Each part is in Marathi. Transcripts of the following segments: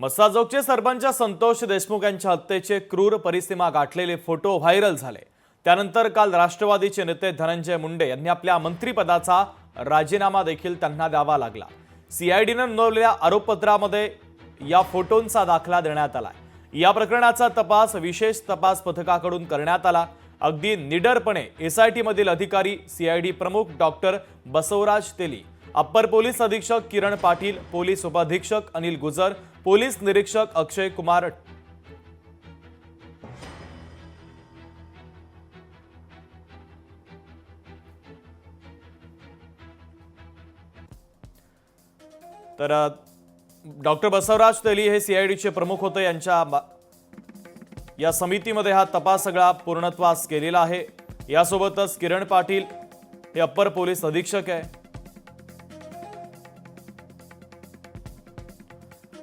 मस्साजोगचे सरपंच संतोष देशमुख यांच्या हत्येचे क्रूर परिसीमा गाठलेले फोटो व्हायरल झाले। त्यानंतर काल राष्ट्रवादीचे नेते धनंजय मुंडे यांनी आपल्या मंत्रिपदाचा राजीनामा देखील त्यांना द्यावा लागला। सीआयडीने नोंदवलेल्या आरोपपत्रामध्ये या फोटोंचा दाखला देण्यात आला। या प्रकरणाचा तपास विशेष तपास पथकाकडून करण्यात आला। अगदी निडरपणे एसआयटी मधील अधिकारी सीआयडी प्रमुख डॉक्टर बसवराज तेली, अप्पर पोलीस अधीक्षक किरण पाटील, पोलीस उपाधीक्षक अनिल गुजर, पोलीस निरीक्षक अक्षय कुमार तर डॉक्टर बसवराज तेली हे सीआयडीचे प्रमुख होते। या समितीमध्ये हा तपास सगळा पूर्णत्वास गेलेला आहे। यासोबतच किरण पाटील हे अप्पर पोलीस अधीक्षक आहे।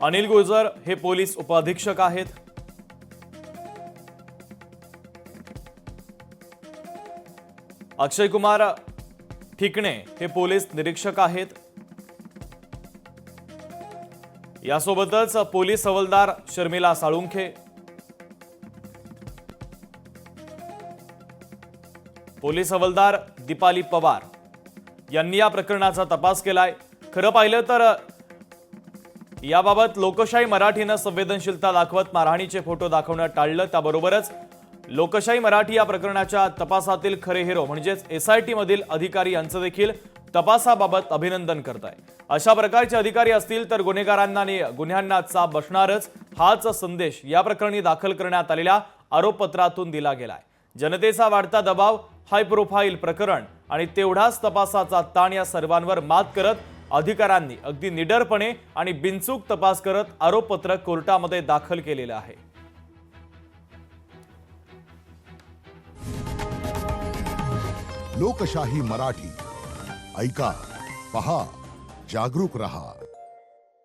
अनिल गुजर हे पोलीस उपाधीक्षक आहेत। अक्षय कुमार ठिकणे हे पोलीस निरीक्षक आहेत। यासोबतच पोलीस हवालदार शर्मिला साळुंखे, पोलीस हवालदार दीपाली पवार यांनी या प्रकरणाचा तपास केलाय। खरं पाहिलं तर याबाबत लोकशाही मराठीनं संवेदनशीलता दाखवत मारहाणीचे फोटो दाखवणं टाळलं। त्याबरोबरच लोकशाही मराठी या प्रकरणाच्या तपासातील खरे हिरो म्हणजेच एसआयटी मधील अधिकारी यांचं देखील तपासाबाबत अभिनंदन करताय। अशा प्रकारचे अधिकारी असतील तर गुन्हेगारांना आणि गुन्ह्यांना चाप बसणारच, हाच संदेश या प्रकरणी दाखल करण्यात आलेल्या आरोपपत्रातून दिला गेलाय। जनतेचा वाढता दबाव, हाय प्रोफाईल प्रकरण आणि तेवढाच तपासाचा ताण या सर्वांवर मात करत अधिकाऱ्यांनी अगदी निडरपणे आणि बिनचूक तपास करत आरोपपत्र कोर्टामध्ये दाखल केलेलं आहे। लोकशाही मराठी ऐका, पहा, जागरूक रहा।